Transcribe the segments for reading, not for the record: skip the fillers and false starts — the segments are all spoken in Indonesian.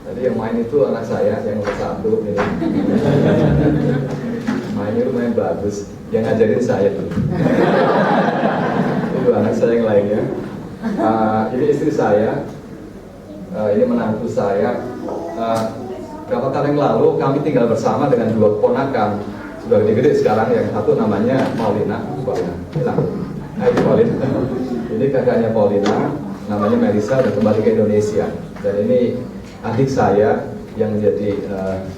Jadi yang main itu anak saya yang nomor 1 ini. Mainnya lumayan bagus. Yang ngajarin saya tuh. Itu anak saya yang lainnya. Ini istri saya. Ini menantu saya. Beberapa tahun yang lalu kami tinggal bersama dengan 2 keponakan. Sudah gede-gede sekarang. Yang satu namanya Paulina. Hai Paulina. Ini kakaknya Paulina. Namanya Melissa, udah kembali ke Indonesia. Dan ini adik saya yang menjadi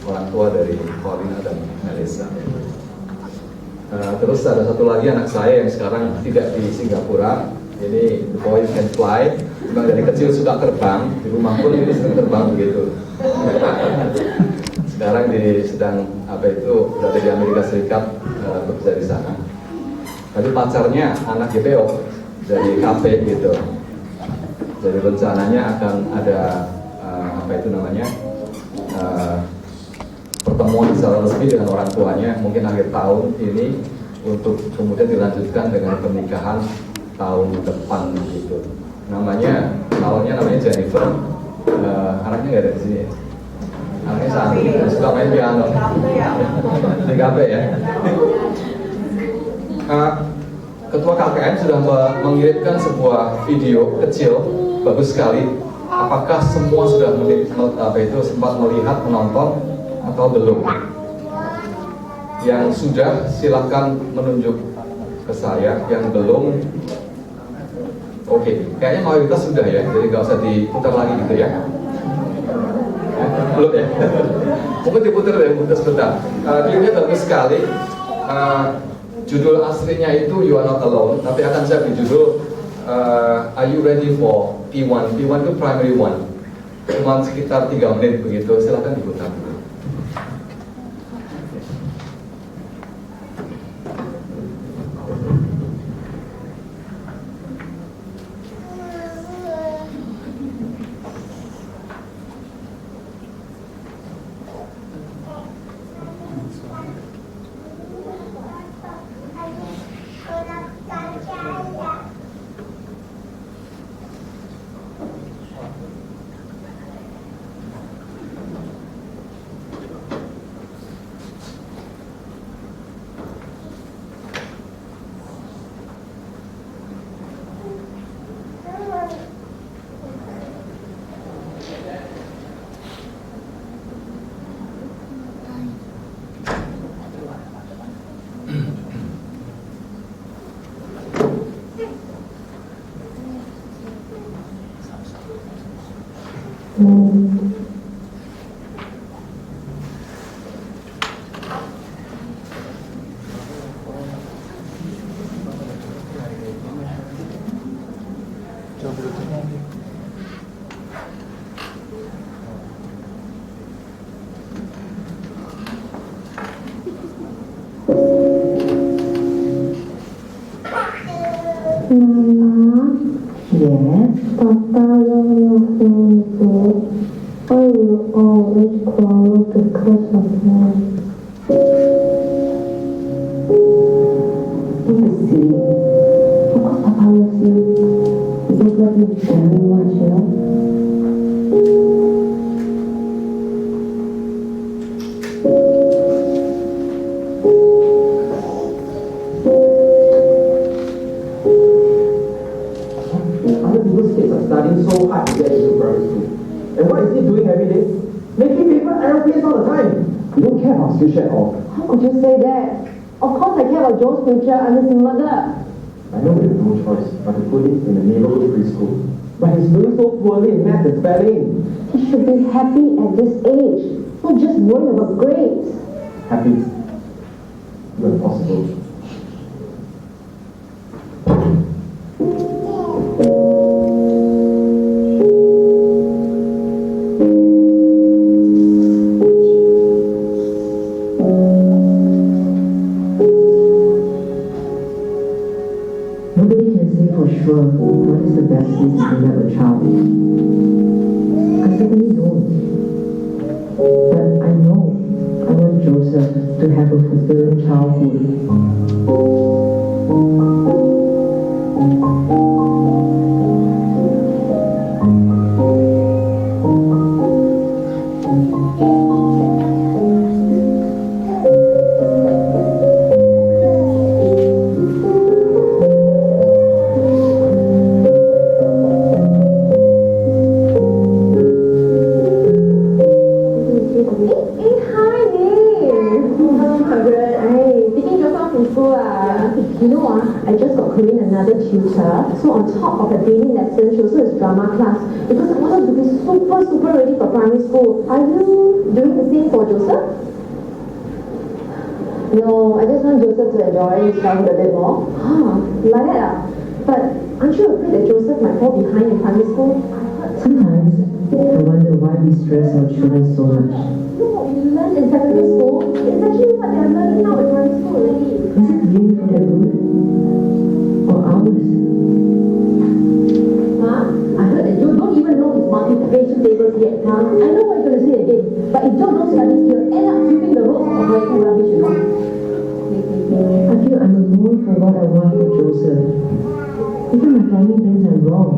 orang tua dari Paulina dan Melissa. Terus ada satu lagi anak saya yang sekarang tidak di Singapura. Ini the boy can fly. Memang dari kecil suka terbang. Di rumah pun ini sering terbang begitu. Sekarang sedang berada di Amerika Serikat, bekerja di sana. Tadi pacarnya anak GPO dari kafe gitu. Jadi rencananya akan ada pertemuan secara resmi dengan orang tuanya mungkin akhir tahun ini untuk kemudian dilanjutkan dengan pernikahan tahun depan gitu. Namanya Jennifer. Anaknya nggak ada di sini. Anaknya Santi, suka main piano. Di kafe ya. Ketua KKN sudah mengirimkan sebuah video kecil, bagus sekali. Apakah semua sudah sempat melihat, menonton atau belum? Yang sudah silahkan menunjuk ke saya. Yang belum, oke. Kayaknya mayoritas sudah ya, jadi nggak usah diputar lagi gitu ya. Belum ya? Mungkin diputar sebentar. Klipnya bagus sekali. Judul aslinya itu You Are Not Alone, tapi akan saya beri judul Are You Ready for P1? P1 itu Primary 1. Cuma sekitar 3 menit begitu, silahkan diputar. Future, I'm his mother. I know we have no choice but to put him in a neighborhood preschool. But he's doing so poorly in math and spelling. He should be happy at this age, not just worrying about grades. Happy? When possible. What is the best way to bring up a child? I certainly don't. But I know I want Joseph to have a fulfilling childhood. tutor, so on top of the daily lessons, she also has drama class because I want her to be super ready for primary school. Are you doing the same for Joseph? No, I just want Joseph to enjoy his childhood a bit more. Like that. But aren't you afraid that Joseph might fall behind in primary school? Sometimes I wonder why we stress our children so much. No, you learned in secondary school. It's actually what they're learning now in primary school already. Is it really for their good? Or ours? Huh? I heard that Joe don't even know his multiplication tables yet, huh? I know what you're going to say again, but if Joe don't study, he'll end up sweeping the roads of writing rubbish, you know. I feel I'm alone for what I want for Joseph. Even my family thinks I'm wrong.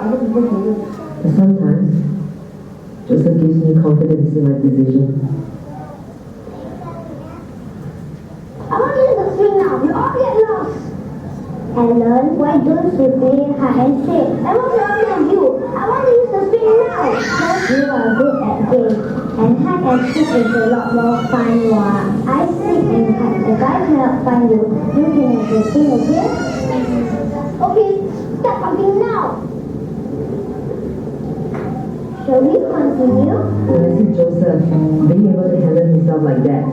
Other people say it. But sometimes, Joseph gives me confidence in my decision. I want to use the swing now. We all get lost. Ellen, why don't you play hide and seek? I want to copy of you. I want to use the swing now. Because you are good at games. And hide and seek is a lot more fun. I seek and hide. If I cannot find you, you can have the swing, okay? Okay, start counting now. Shall we continue? When I see Joseph being able to handle himself like that,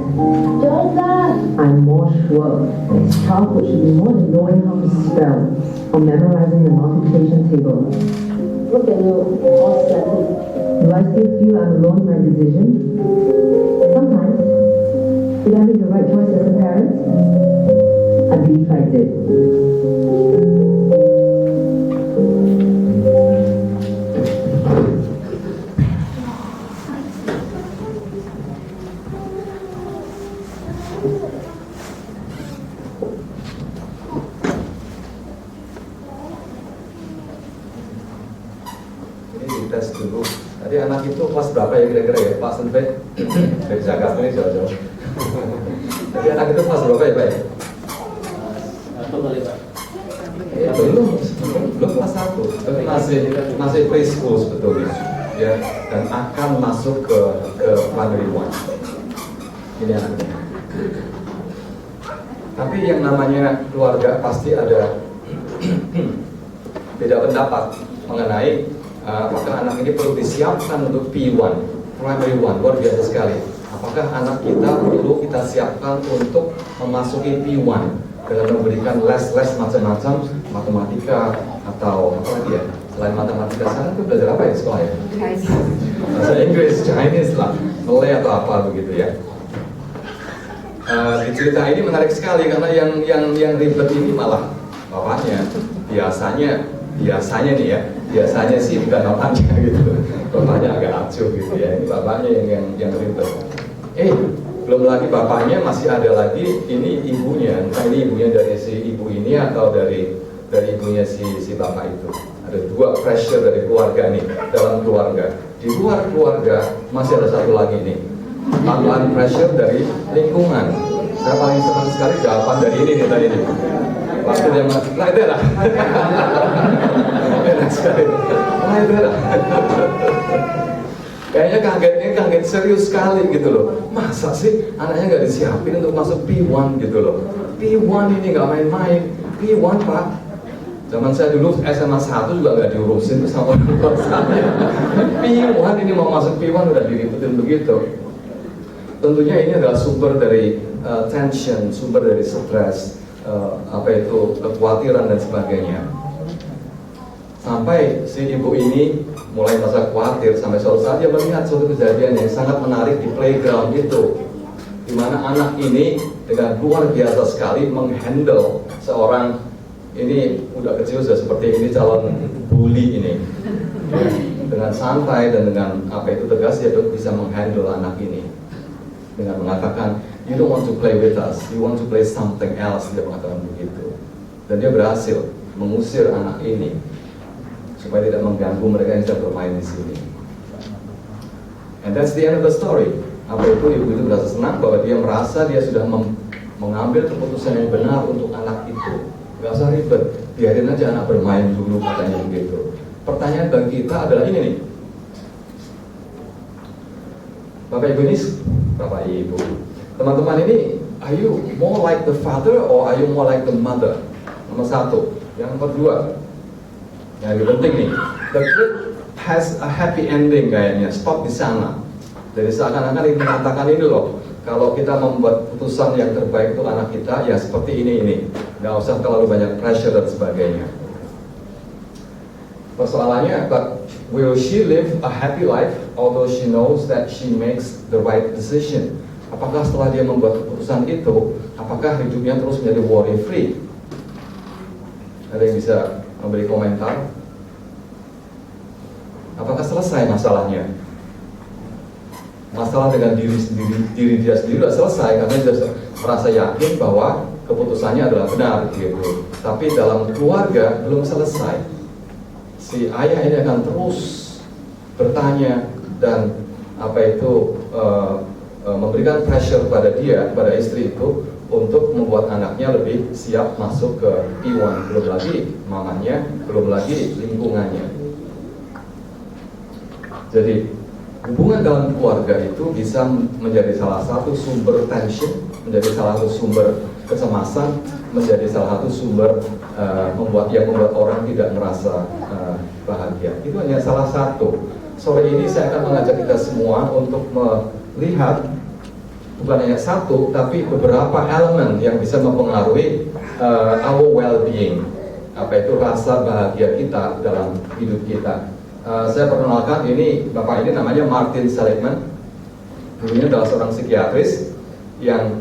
Joseph! I'm more sure that his childhood should be more than knowing how to spell or memorizing the multiplication table. Look at you, all sweaty. Do I still feel I'm alone in my decision? Sometimes. Did I make the right choice as a parent? I believe I did. Tes dulu. Tadi anak itu kelas berapa ya kira-kira ya Pak Senpe? Dari Jakarta ini jauh-jauh. Tadi anak itu kelas berapa ya Pak ya? Belum kelas 1, tapi masih preschool sebetulnya ya, dan akan masuk ke primary one. Ini anaknya. Tapi yang namanya keluarga pasti ada beda pendapat mengenai apakah anak ini perlu disiapkan untuk P1, primary one, luar biasa sekali. Apakah anak kita perlu kita siapkan untuk memasuki P1 dengan memberikan les-les macam-macam, matematika atau apa lagi ya? Selain matematika, sekarang itu belajar apa ya sekolah ya? Bahasa Inggris, Chinese lah, Malay atau apa begitu ya. Di cerita ini menarik sekali karena yang ribet ini malah bapaknya. Biasanya nih ya, biasanya sih bukan bapaknya gitu, bapaknya agak acuh gitu ya. Ini bapaknya yang ribet. Belum lagi bapaknya, masih ada lagi ini ibunya. Entah ini ibunya dari si ibu ini atau dari ibunya si bapak itu. Ada dua pressure dari keluarga nih, dalam keluarga. Di luar keluarga masih ada satu lagi nih, tambahan pressure dari lingkungan. Saya paling senang sekali jawaban dari ini nih tadi nih. Waktu dia masuk, nah itu lah. Enak sekali. Nah itu lah. Kayaknya kaget serius sekali gitu loh. Masa sih anaknya nggak disiapin untuk masuk P1 gitu loh. P1 ini nggak main-main. P1 Pak. Zaman saya dulu SMA 1 juga nggak diurusin sama orang tua saya. P1 ini mau masuk P1 udah diributin begitu. Tentunya ini adalah sumber dari tension, sumber dari stres, kekhawatiran dan sebagainya. Sampai si ibu ini mulai merasa khawatir sampai suatu saat dia melihat suatu kejadian yang sangat menarik di playground itu, di mana anak ini dengan luar biasa sekali menghandle seorang ini udah kecil sudah seperti ini calon bully ini dengan santai dan dengan tegas dia bisa menghandle anak ini dengan mengatakan you don't want to play with us, you want to play something else, dia mengatakan begitu. Dan dia berhasil mengusir anak ini supaya tidak mengganggu mereka yang sedang bermain di sini. And that's the end of the story. Ibu itu berasa senang bahwa dia merasa dia sudah mengambil keputusan yang benar untuk anak itu. Gak usah ribet, biarin aja anak bermain dulu, katanya begitu. Pertanyaan bagi kita adalah ini nih, Bapak Ibu ini, Bapak Ibu, teman-teman ini, are you more like the father or are you more like the mother? Nomor 1, Yang nomor 2, yang lebih penting nih, the trip has a happy ending kayaknya, stop di sana. Jadi seakan-akan ini mengatakan ini loh, kalau kita membuat putusan yang terbaik untuk anak kita, ya seperti ini. Nggak usah terlalu banyak pressure dan sebagainya. Persoalannya, but will she live a happy life although she knows that she makes the right decision? Apakah setelah dia membuat keputusan itu, apakah hidupnya terus menjadi worry free? Ada yang bisa memberi komentar? Apakah selesai masalahnya? Masalah dengan diri dia sendiri sudah selesai karena dia sudah merasa yakin bahwa keputusannya adalah benar gitu. Tapi dalam keluarga belum selesai. Si ayah ini akan terus bertanya dan memberikan pressure pada dia, pada istri itu untuk membuat anaknya lebih siap masuk ke P1. Belum lagi mamanya, belum lagi lingkungannya. Jadi hubungan dalam keluarga itu bisa menjadi salah satu sumber tension, menjadi salah satu sumber kecemasan, menjadi salah satu sumber membuat orang tidak merasa bahagia. Itu hanya salah satu. Sore ini saya akan mengajak kita semua untuk melihat bukan hanya satu, tapi beberapa elemen yang bisa mempengaruhi our well-being. Apa itu rasa bahagia kita dalam hidup kita. Saya perkenalkan, ini Bapak ini namanya Martin Seligman. Dulunya adalah seorang psikiatris yang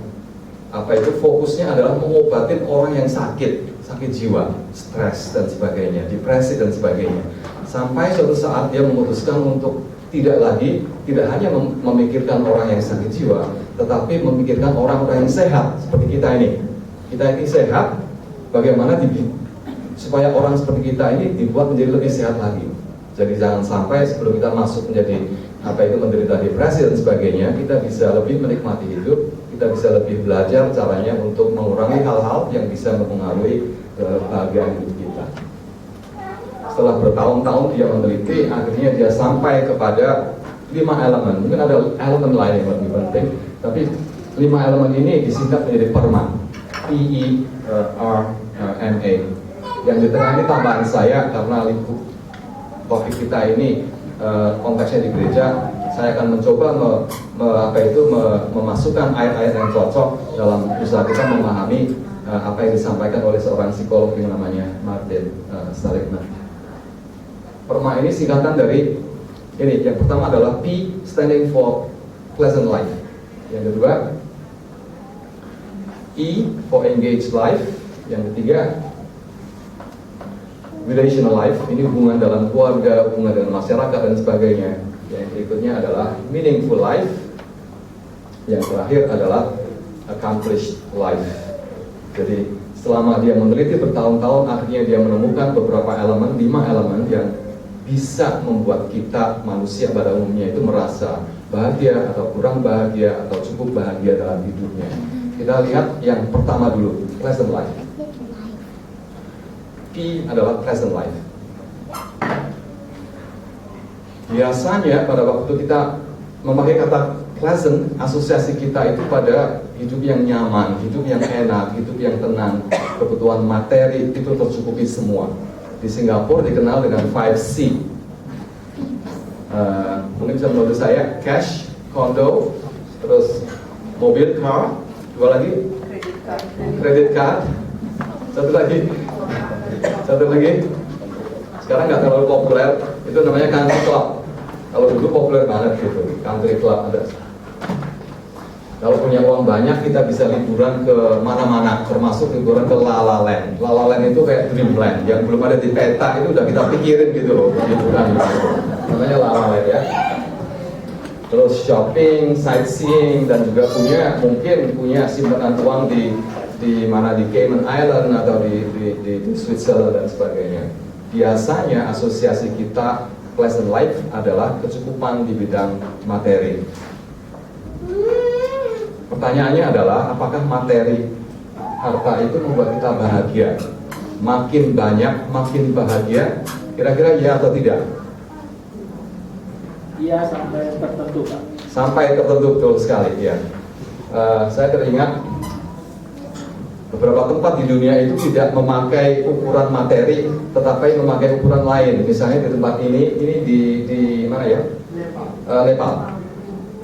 fokusnya adalah mengobatin orang yang sakit jiwa, stres dan sebagainya, depresi dan sebagainya. Sampai suatu saat dia memutuskan untuk tidak hanya memikirkan orang yang sakit jiwa, tetapi memikirkan orang-orang yang sehat seperti kita ini. Kita ini sehat, bagaimana supaya orang seperti kita ini dibuat menjadi lebih sehat lagi. Jadi jangan sampai sebelum kita masuk menjadi menderita depresi dan sebagainya, kita bisa lebih menikmati hidup, kita bisa lebih belajar caranya untuk mengurangi hal-hal yang bisa mempengaruhi kebahagiaan hidup kita. Setelah bertahun-tahun dia meneliti, akhirnya dia sampai kepada 5 elemen. Mungkin ada elemen lain yang lebih penting, tapi 5 elemen ini disingkat menjadi PERMA, P-E-R-M-A. Yang di tengah ini tambahan saya karena topik kita ini konteksnya di gereja. Saya akan mencoba memasukkan ayat-ayat yang cocok dalam usaha kita memahami apa yang disampaikan oleh seorang psikolog yang namanya Martin Seligman. PERMA ini singkatan dari ini. Yang pertama adalah P, standing for pleasant life. Yang kedua E, for engaged life. Yang ketiga relational life, ini hubungan dalam keluarga, hubungan dengan masyarakat dan sebagainya. Yang berikutnya adalah meaningful life. Yang terakhir adalah accomplished life. Jadi selama dia meneliti bertahun-tahun, akhirnya dia menemukan beberapa elemen, 5 elemen yang bisa membuat kita manusia pada umumnya itu merasa bahagia atau kurang bahagia atau cukup bahagia dalam hidupnya. Kita lihat yang pertama dulu, pleasant life. P adalah pleasant life. Biasanya pada waktu kita memakai kata pleasant, asosiasi kita itu pada hidup yang nyaman, hidup yang enak, hidup yang tenang, kebutuhan materi itu tercukupi semua. Di Singapura dikenal dengan 5C. Mungkin bisa menurut saya, cash, condo, terus mobil, car, 2 lagi, credit card, satu lagi, sekarang nggak terlalu populer, itu namanya country club. Kalau dulu populer banget gitu, country club ada. Kalau punya uang banyak, kita bisa liburan ke mana-mana, termasuk liburan ke La La Land. La La Land itu kayak dreamland, yang belum ada di peta itu udah kita pikirin gitu loh, liburan gitu. Namanya La La Land ya. Terus shopping, sightseeing, dan juga mungkin punya simpanan uang di mana, di Cayman Island atau di Switzerland dan sebagainya. Biasanya asosiasi kita pleasant life adalah kecukupan di bidang materi. Pertanyaannya adalah, apakah materi harta itu membuat kita bahagia? Makin banyak, makin bahagia? Kira-kira ya atau tidak? Iya, sampai tertentu, Pak. Sampai tertentu, betul sekali, ya. Saya teringat Beberapa tempat di dunia itu tidak memakai ukuran materi, tetapi memakai ukuran lain. Misalnya di tempat ini di mana ya? Nepal.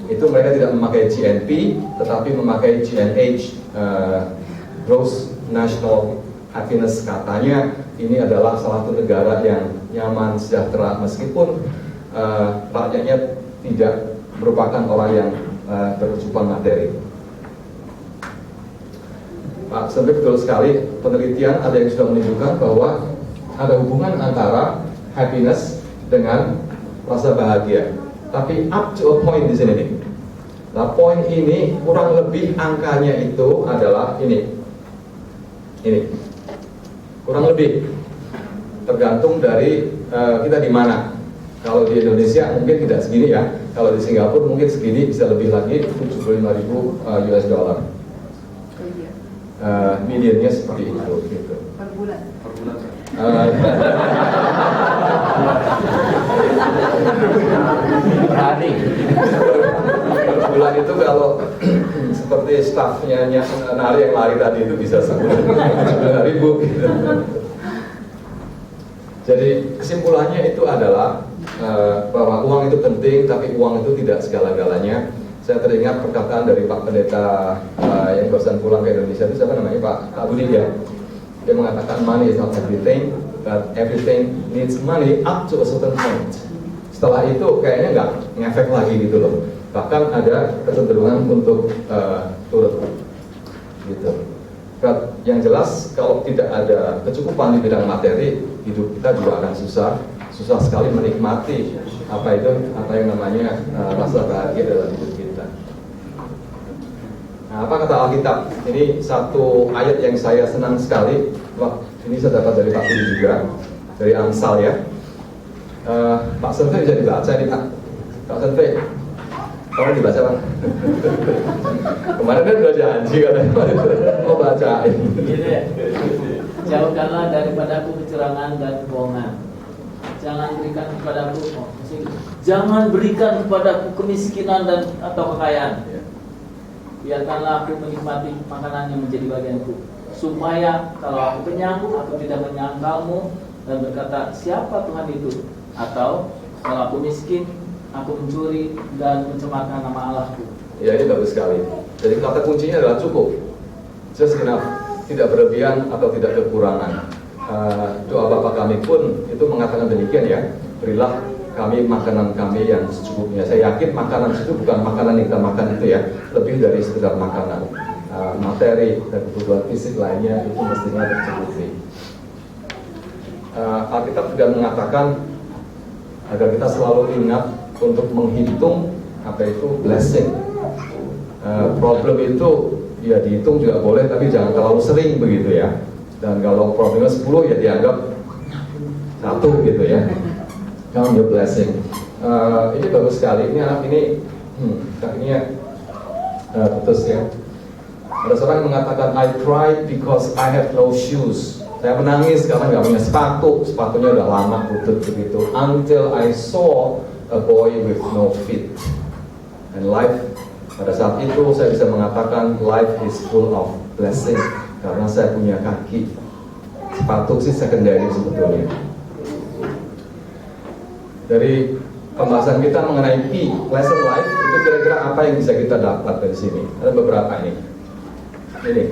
Itu mereka tidak memakai GNP, tetapi memakai GNH, Gross National Happiness. Katanya ini adalah salah satu negara yang nyaman, sejahtera, meskipun rakyatnya tidak merupakan orang yang berkecukupan materi. Pak, sampai betul sekali, penelitian ada yang sudah menunjukkan bahwa ada hubungan antara happiness dengan rasa bahagia. Tapi up to a point di sini nih. Nah, poin ini kurang lebih angkanya itu adalah ini. Kurang lebih tergantung dari kita di mana. Kalau di Indonesia mungkin tidak segini ya. Kalau di Singapura mungkin segini, bisa lebih lagi, 75.000 US dollar. Mediannya seperti itu gitu. Per bulan. Per bulan itu kalau seperti staffnya nari yang lari tadi itu bisa 9.000 gitu. Jadi kesimpulannya itu adalah bahwa uang itu penting, tapi uang itu tidak segala-galanya. Saya teringat perkataan dari Pak Pendeta yang barusan pulang ke Indonesia itu, siapa namanya, Pak Budi ya. Dia mengatakan money is not everything, but everything needs money up to a certain point. Setelah itu kayaknya nggak ngefek lagi gitu loh. Bahkan ada kecenderungan untuk turun gitu. But yang jelas kalau tidak ada kecukupan di bidang materi, hidup kita juga akan susah sekali menikmati apa yang namanya rasa bahagia dalam hidup kita. Nah, apa kata Alkitab? Ini satu ayat yang saya senang sekali. Wah, ini saya dapat dari Pak Budi juga, dari Amsal ya. Pak Senfe bisa dibaca nih Pak Senfe. Kamu dibaca Pak? Kemarin kan udah janji katanya mau bacain. Gitu ya. Jauhkanlah daripadaku kecurangan dan kebohongan. Jangan berikan kepadaku kemiskinan dan atau kekayaan. Biarkanlah aku menikmati makanan yang menjadi bagianku, supaya kalau aku kenyang, aku tidak menyangkalmu dan berkata, siapa Tuhan itu? Atau kalau aku miskin, aku mencuri dan mencemarkan nama Allahku. Ya, ini bagus sekali. Jadi kata kuncinya adalah cukup. Just enough, tidak berlebihan atau tidak kekurangan. Doa Bapa kami pun itu mengatakan demikian ya. Berilah kami makanan kami yang secukupnya. Saya yakin makanan itu bukan makanan yang kita makan itu ya, lebih dari sekedar makanan. Materi dan kebutuhan fisik lainnya itu mestinya tercukupi. Alkitab juga mengatakan agar kita selalu ingat untuk menghitung apa itu blessing. Problem itu ya dihitung juga boleh, tapi jangan terlalu sering begitu ya. Dan kalau problemnya 10 ya dianggap 1 gitu ya. Count your blessing. Ini bagus sekali. Ini anak ini kakinya putus ya. Ada seorang yang mengatakan, I cried because I have no shoes. Saya menangis karena nggak punya sepatu. Sepatunya udah lama putut begitu. Until I saw a boy with no feet. And life, pada saat itu saya bisa mengatakan life is full of blessing. Karena saya punya kaki. Sepatu sih secondary sebetulnya. Dari pembahasan kita mengenai P, lesson life, itu kira-kira apa yang bisa kita dapat dari sini? Ada beberapa ini. Ini.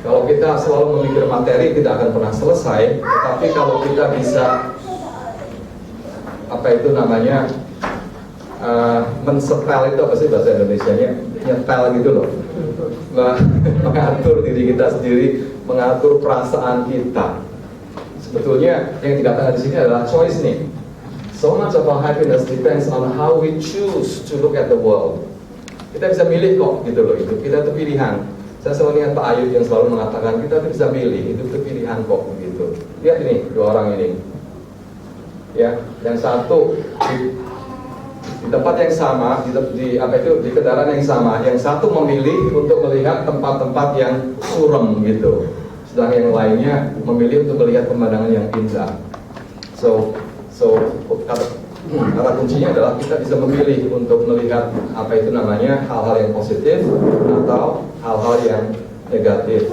Kalau kita selalu memikir materi tidak akan pernah selesai. Tapi kalau kita bisa apa itu namanya mensetel itu apa sih bahasa Indonesianya? Nyetel gitu loh. Mengatur diri kita sendiri, mengatur perasaan kita. Sebetulnya yang dikatakan di sini adalah choice nih. So much of our happiness depends on how we choose to look at the world. Kita bisa milih kok gitu loh, hidup kita itu pilihan. Saya selalu ingat Pak Ayub yang selalu mengatakan kita tuh bisa milih, hidup itu pilihan kok gitu. Lihat ini, dua orang ini. Ya, yang satu di tempat yang sama, di kendaraan yang sama, yang satu memilih untuk melihat tempat-tempat yang suram gitu, sedang yang lainnya memilih untuk melihat pemandangan yang indah. So kata kuncinya adalah kita bisa memilih untuk melihat apa itu namanya hal-hal yang positif atau hal-hal yang negatif.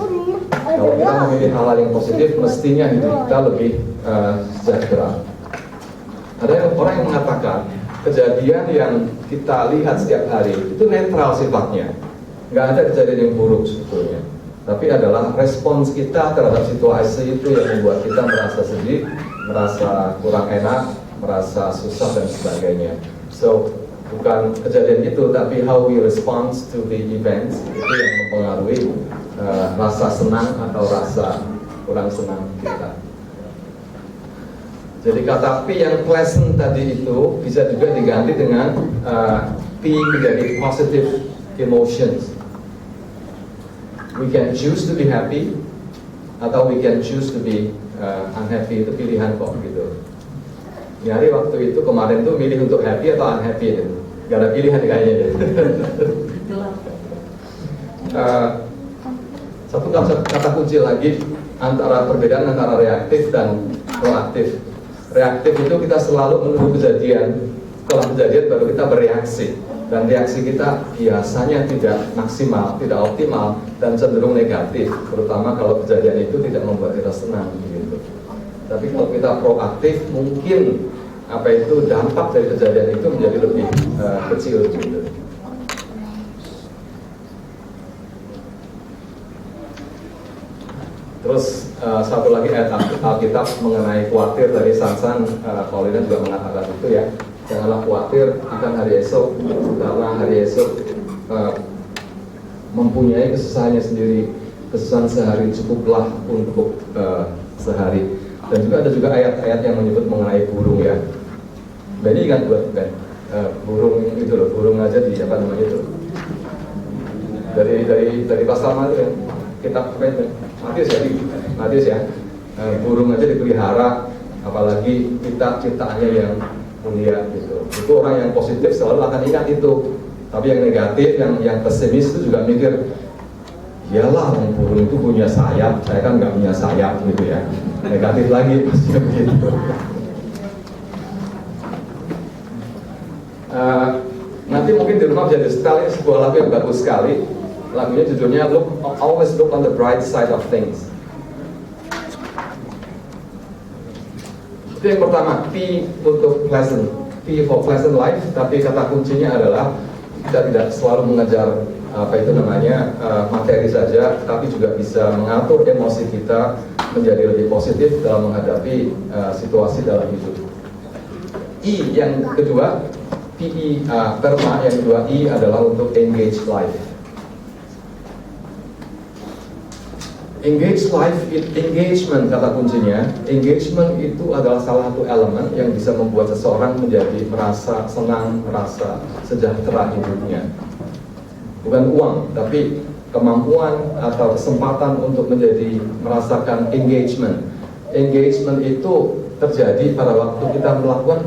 Kalau kita memilih hal-hal yang positif, mestinya hidup kita lebih sejahtera. Ada orang yang mengatakan kejadian yang kita lihat setiap hari itu netral sifatnya, nggak ada kejadian yang buruk sebetulnya. Tapi adalah respons kita terhadap situasi itu yang membuat kita merasa sedih, merasa kurang enak, merasa susah dan sebagainya. So bukan kejadian itu, tapi how we respond to the events itu yang mempengaruhi rasa senang atau rasa kurang senang kita. Jadi kata P yang pleasant tadi itu bisa juga diganti dengan P menjadi positive emotions. We can choose to be happy atau we can choose to be unhappy, itu pilihan kok gitu. Nyari waktu itu kemarin tuh milih untuk happy atau unhappy itu, gak ada pilihan kayaknya deh. Satu kata kunci lagi antara perbedaan antara reaktif dan proaktif. Reaktif itu kita selalu menunggu kejadian, setelah kejadian baru kita bereaksi, dan reaksi kita biasanya tidak maksimal, tidak optimal, dan cenderung negatif, terutama kalau kejadian itu tidak membuat kita senang gitu. Tapi kalau kita proaktif, mungkin apa itu dampak dari kejadian itu menjadi lebih kecil gitu. Terus satu lagi ayat Alkitab mengenai khawatir, dari Sansan Paulina juga mengatakan itu ya, janganlah khawatir akan hari esok, karena hari esok mempunyai kesusahannya sendiri, kesusahan sehari cukuplah untuk sehari. Dan juga ada juga ayat-ayat yang menyebut mengenai burung ya. Beni kan buat kan burung itu loh, burung aja di apa namanya itu, dari pasal mana ya, kitab apa itu? Matius ya, burung aja dipelihara, apalagi kita ciptaannya yang mulia gitu. Itu orang yang positif selalu akan ingat itu. Tapi yang negatif, yang pesimis itu juga mikir, iyalah burung itu punya sayap, saya kan nggak punya sayap gitu ya. Negatif lagi pasti begitu. Nanti mungkin di rumah bisa di-setel sebuah lagu yang bagus sekali. Lagunya judulnya Always Look on the Bright Side of Things. Itu yang pertama, P untuk pleasant, P for pleasant life. Tapi kata kuncinya adalah kita tidak selalu mengejar apa itu namanya materi saja, tapi juga bisa mengatur emosi kita menjadi lebih positif dalam menghadapi situasi dalam hidup. I yang kedua, PE perma yang kedua, I adalah untuk engage life. Engage life, engagement kata kuncinya. Engagement itu adalah salah satu elemen yang bisa membuat seseorang menjadi merasa senang, merasa sejahtera hidupnya. Bukan uang, tapi kemampuan atau kesempatan untuk menjadi merasakan engagement. Engagement itu terjadi pada waktu kita melakukan